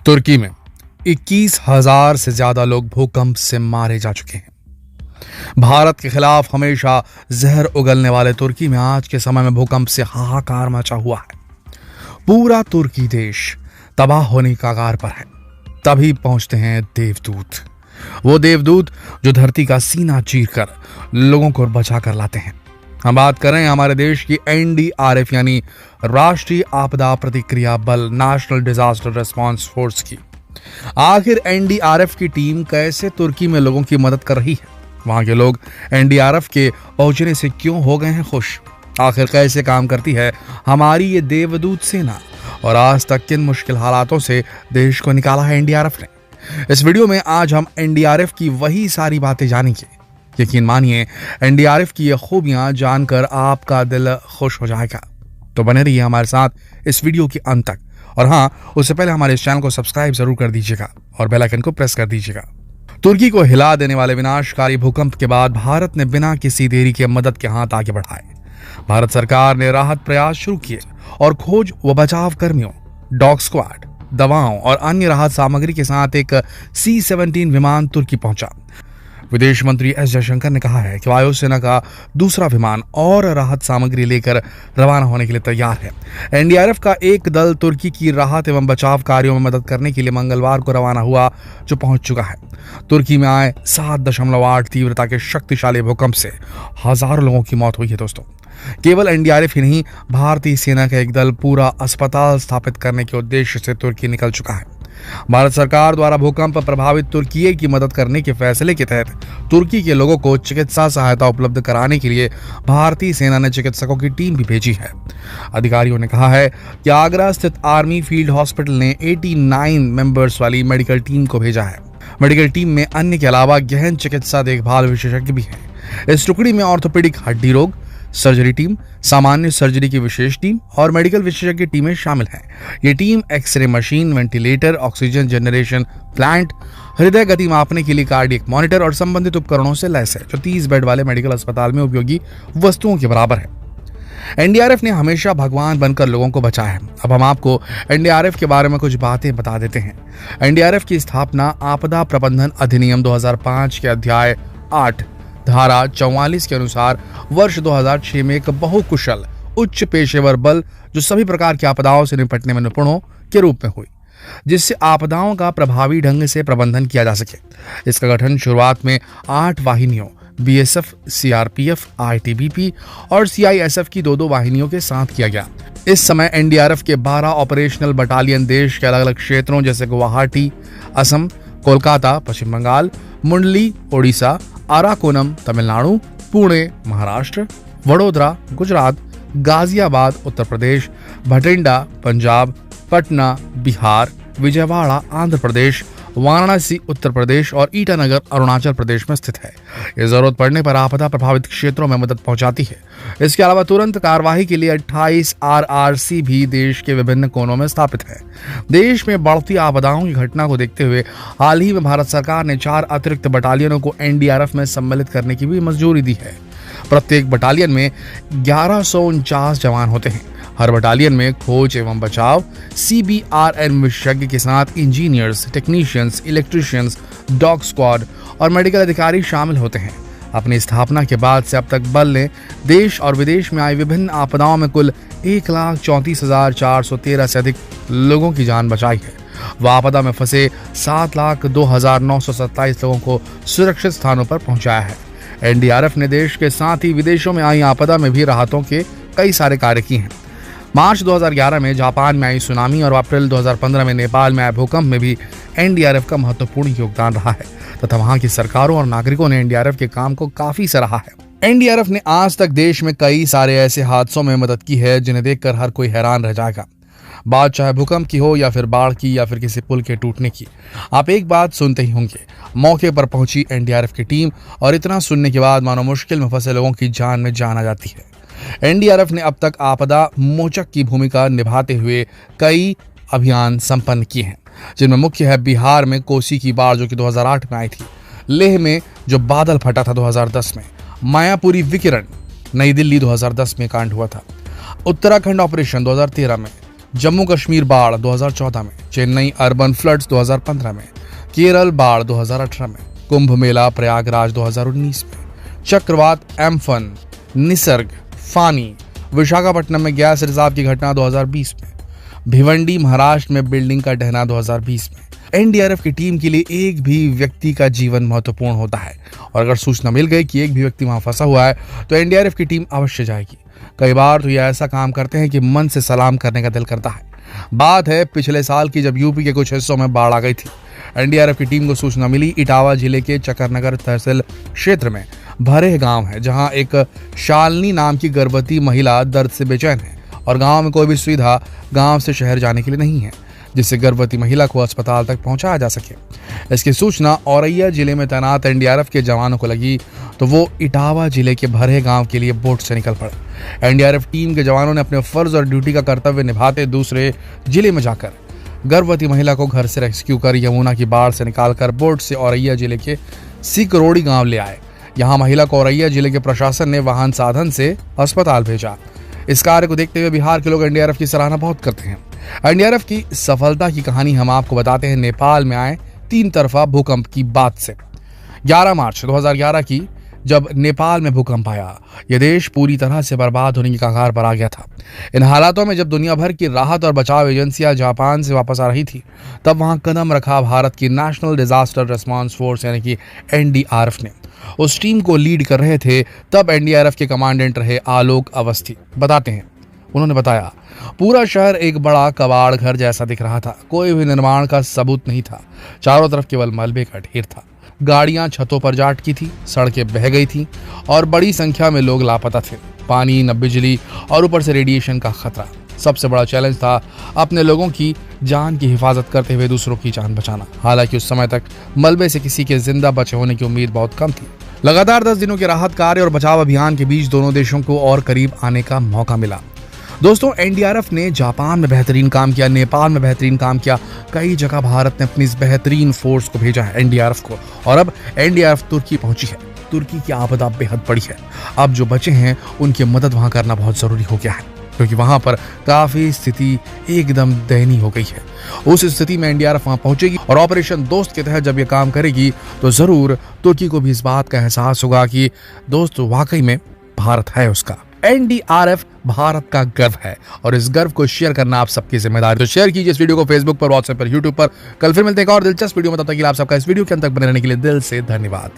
तुर्की में 21,000 से ज्यादा लोग भूकंप से मारे जा चुके हैं। भारत के खिलाफ हमेशा जहर उगलने वाले तुर्की में आज के समय में भूकंप से हाहाकार मचा हुआ है। पूरा तुर्की देश तबाह होने का कगार पर है। तभी पहुंचते हैं देवदूत, वो देवदूत जो धरती का सीना चीरकर लोगों को बचा कर लाते हैं। हम बात कर रहे हैं हमारे देश की एनडीआरएफ यानी राष्ट्रीय आपदा प्रतिक्रिया बल, नेशनल डिजास्टर रिस्पांस फोर्स की। आखिर एनडीआरएफ की टीम कैसे तुर्की में लोगों की मदद कर रही है? वहां के लोग एनडीआरएफ के पहुंचने से क्यों हो गए हैं खुश? आखिर कैसे काम करती है हमारी ये देवदूत सेना और आज तक किन मुश्किल हालातों से देश को निकाला है एनडीआरएफ ने? इस वीडियो में आज हम एनडीआरएफ की वही सारी बातें जानेंगे। यकीन मानिए, एनडीआरएफ की ये खूबियां जानकर आपका दिल खुश हो जाएगा। तो बने रहिए हमारे साथ इस वीडियो के अंत तक। और हाँ, उससे पहले हमारे इस चैनल को सब्सक्राइब जरूर कर दीजिएगा और बेल आइकन को प्रेस कर दीजिएगा। तुर्की को हिला देने वाले विनाशकारी भूकंप के बाद भारत ने बिना किसी देरी के मदद के हाथ आगे बढ़ाए। भारत सरकार ने राहत प्रयास शुरू किए और खोज व बचाव कर्मियों, डॉग स्क्वाड, दवाओं और अन्य राहत सामग्री के साथ एक C-17 विमान तुर्की पहुंचा। विदेश मंत्री एस जयशंकर ने कहा है कि वायुसेना का दूसरा विमान और राहत सामग्री लेकर रवाना होने के लिए तैयार है। एनडीआरएफ का एक दल तुर्की की राहत एवं बचाव कार्यों में मदद करने के लिए मंगलवार को रवाना हुआ, जो पहुंच चुका है। तुर्की में आए 7.8 तीव्रता के शक्तिशाली भूकंप से हजारों लोगों की मौत हुई है। दोस्तों, केवल एनडीआरएफ ही नहीं, भारतीय सेना का एक दल पूरा अस्पताल स्थापित करने के उद्देश्य से तुर्की निकल चुका है। भारत सरकार द्वारा भूकंप प्रभावित तुर्की की मदद करने के फैसले के तहत तुर्की के लोगों को चिकित्सा सहायता उपलब्ध कराने के लिए भारतीय सेना ने चिकित्सकों की टीम भी भेजी है। अधिकारियों ने कहा है कि आगरा स्थित आर्मी फील्ड हॉस्पिटल ने 89 मेंबर्स वाली मेडिकल टीम को भेजा है। मेडिकल टीम में अन्य के अलावा गहन चिकित्सा देखभाल विशेषज्ञ भी हैं। इस टुकड़ी में ऑर्थोपेडिक हड्डी रोग सर्जरी टीम, सामान्य सर्जरी की विशेष टीम और मेडिकल विशेषज्ञ टीमें शामिल हैं। ये team x-ray machine, ventilator, oxygen generation plant, हृदय गति मापने के लिए कार्डियक मॉनिटर और संबंधित उपकरणों से लैस है, जो 30 बेड वाले मेडिकल अस्पताल में उपयोगी वस्तुओं के बराबर है। एनडीआरएफ ने हमेशा भगवान बनकर लोगों को बचाया है। अब हम आपको एनडीआरएफ के बारे में कुछ बातें बता देते हैं। एनडीआरएफ की स्थापना आपदा प्रबंधन अधिनियम 2005 के अध्याय 8 धारा 44 के अनुसार वर्ष 2006 में एक बहुकुशल उच्च पेशेवर बल जो सभी प्रकार की आपदाओं से निपटने में निपुण हो के रूप में हुई, जिससे आपदाओं का प्रभावी ढंग से प्रबंधन किया जा सके। इसका गठन शुरुआत में 8 वाहिनियों बीएसएफ, सीआरपीएफ, आईटीबीपी और सीआईएसएफ की 2-2 वाहिनियों के साथ किया गया। इस समय एनडीआरएफ के 12 ऑपरेशनल बटालियन देश के अलग अलग क्षेत्रों जैसे गुवाहाटी असम, कोलकाता पश्चिम बंगाल, मुंडली ओडिशा, अराकोनम तमिलनाडु, पुणे महाराष्ट्र, वडोदरा गुजरात, गाजियाबाद उत्तर प्रदेश, भटिंडा पंजाब, पटना बिहार, विजयवाड़ा आंध्र प्रदेश, वाराणसी उत्तर प्रदेश और ईटानगर अरुणाचल प्रदेश में स्थित है। ये जरूरत पड़ने पर आपदा प्रभावित क्षेत्रों में मदद पहुंचाती है। इसके अलावा तुरंत कार्यवाही के लिए 28 आरआरसी भी देश के विभिन्न कोनों में स्थापित है। देश में बढ़ती आपदाओं की घटना को देखते हुए हाल ही में भारत सरकार ने 4 अतिरिक्त बटालियनों को एनडीआरएफ में सम्मिलित करने की भी मंजूरी दी है। प्रत्येक बटालियन में 1149 जवान होते हैं। हर बटालियन में खोज एवं बचाव, CBRN विशेषज्ञ के साथ engineers, technicians, electricians, dog squad और मेडिकल अधिकारी शामिल होते हैं। अपनी स्थापना के बाद से अब तक बल ने देश और विदेश में आई विभिन्न आपदाओं में कुल 1,34,413 से अधिक लोगों की जान बचाई है। वह आपदा में फंसे 7,02,927 लोगों को सुरक्षित स्थानों पर पहुंचाया है। एनडीआरएफ ने देश के साथ ही विदेशों में आई आपदा में भी राहतों के कई सारे कार्य किए हैं। मार्च 2011 में जापान में आई सुनामी और अप्रैल 2015 में नेपाल में आए भूकंप में भी एनडीआरएफ का महत्वपूर्ण योगदान रहा है तथा वहां की सरकारों और नागरिकों ने एनडीआरएफ के काम को काफी सराहा है। एनडीआरएफ ने आज तक देश में कई सारे ऐसे हादसों में मदद की है जिन्हें देखकर हर कोई हैरान रह जाएगा। बात चाहे भूकंप की हो या फिर बाढ़ की या फिर किसी पुल के टूटने की, आप एक बात सुनते ही होंगे, मौके पर पहुंची एनडीआरएफ की टीम। और इतना सुनने के बाद मानो मुश्किल में फंसे लोगों की जान में जान आ जाती है। एनडीआरएफ ने अब तक आपदा मोचक की भूमिका निभाते हुए कई अभियान संपन्न किए हैं, जिनमें मुख्य है बिहार में कोसी की बाढ़ जो कि 2008 में आई थी, लेह में जो बादल फटा था 2010 में, मायापुरी विकिरण नई दिल्ली 2010 में कांड हुआ था, उत्तराखंड ऑपरेशन 2013 में, जम्मू कश्मीर बाढ़ 2014 में, चेन्नई अर्बन फ्लड्स 2015 में, केरल बाढ़ 2018 में, कुंभ मेला प्रयागराज 2019 में, चक्रवात एम्फन, निसर्ग, फानी, विशाखापट्टनम में गैस रिसाव की घटना 2020 में, भिवंडी महाराष्ट्र में बिल्डिंग का ढहना 2020 में। एनडीआरएफ की टीम के लिए एक भी व्यक्ति का जीवन महत्वपूर्ण होता है और अगर सूचना मिल गई कि एक भी व्यक्ति वहां फंसा हुआ है तो एनडीआरएफ की टीम अवश्य जाएगी। कई बार तो ये ऐसा काम करते हैं कि मन से सलाम करने का दिल करता है। बात है पिछले साल की, जब यूपी के कुछ हिस्सों में बाढ़ आ गई थी। एनडीआरएफ की टीम को सूचना मिली इटावा जिले के चकरनगर तहसील क्षेत्र में भरेह गांव है, जहां एक शालिनी नाम की गर्भवती महिला दर्द से बेचैन है और गांव में कोई भी सुविधा गांव से शहर जाने के लिए नहीं है जिससे गर्भवती महिला को अस्पताल तक पहुंचाया जा सके। इसकी सूचना औरैया जिले में तैनात एनडीआरएफ के जवानों को लगी तो वो इटावा जिले के भरेह गांव के लिए बोट से निकल पड़े। एनडीआरएफ टीम के जवानों ने अपने फर्ज और ड्यूटी का कर्तव्य निभाते दूसरे जिले में जाकर गर्भवती महिला को घर से रेस्क्यू कर यमुना की बाढ़ से निकालकर बोट से औरैया जिले के सिकरोड़ी गांव ले आए। यहाँ महिला को औरैया जिले के प्रशासन ने वाहन साधन से अस्पताल भेजा। इस कार्य को देखते हुए बिहार के लोग एनडीआरएफ की सराहना बहुत करते हैं। एनडीआरएफ की सफलता की कहानी हम आपको बताते हैं नेपाल में आए 3 तरफा भूकंप की बात से। 11 मार्च 2011 की जब नेपाल में भूकंप आया, यह देश पूरी तरह से बर्बाद होने की कगार पर आ गया था। इन हालातों में जब दुनिया भर की राहत और बचाव एजेंसियां जापान से वापस आ रही थी, तब वहां कदम रखा भारत की नेशनल डिजास्टर रिस्पांस फोर्स यानी कि एनडीआरएफ ने। उस टीम को लीड कर रहे थे तब एनडीआरएफ के कमांडेंट रहे आलोक अवस्थी। बताते हैं, उन्होंने बताया, पूरा शहर एक बड़ा कबाड़ घर जैसा दिख रहा था। कोई भी निर्माण का सबूत नहीं था। चारों तरफ केवल मलबे का ढेर था। गाड़ियां छतों पर जा अटकी थी, सड़कें बह गई थी और बड़ी संख्या में लोग लापता थे। पानी, न बिजली और ऊपर से रेडिएशन का खतरा। सबसे बड़ा चैलेंज था अपने लोगों की जान की हिफाजत करते हुए दूसरों की जान बचाना। हालांकि उस समय तक मलबे से किसी के जिंदा बचे होने की उम्मीद बहुत कम थी। लगातार 10 दिनों के राहत कार्य और बचाव अभियान के बीच दोनों देशों को और करीब आने का मौका मिला। दोस्तों, एनडीआरएफ ने जापान में बेहतरीन काम किया, नेपाल में बेहतरीन काम किया। कई जगह भारत ने अपनी इस बेहतरीन फोर्स को भेजा है एनडीआरएफ को, और अब एनडीआरएफ तुर्की पहुंची है। तुर्की की आपदा बेहद बड़ी है। अब जो बचे हैं उनकी मदद वहां करना बहुत जरूरी हो गया है, क्योंकि वहां पर काफी स्थिति एकदम दयनीय हो गई है। उस स्थिति में एनडीआरएफ वहां पहुंचेगी और ऑपरेशन दोस्त के तहत जब ये काम करेगी तो जरूर तुर्की को भी इस बात का एहसास होगा कि दोस्त वाकई में भारत है उसका। एनडीआरएफ भारत का गर्व है और इस गर्व को शेयर करना आप सबकी जिम्मेदारी। तो शेयर कीजिए इस वीडियो को फेसबुक पर, व्हाट्सएप पर, यूट्यूब पर। कल फिर मिलते हैं एक और दिलचस्प वीडियो में। तब तक के लिए आप सबका इस वीडियो के अंत तक बने रहने के लिए दिल से धन्यवाद।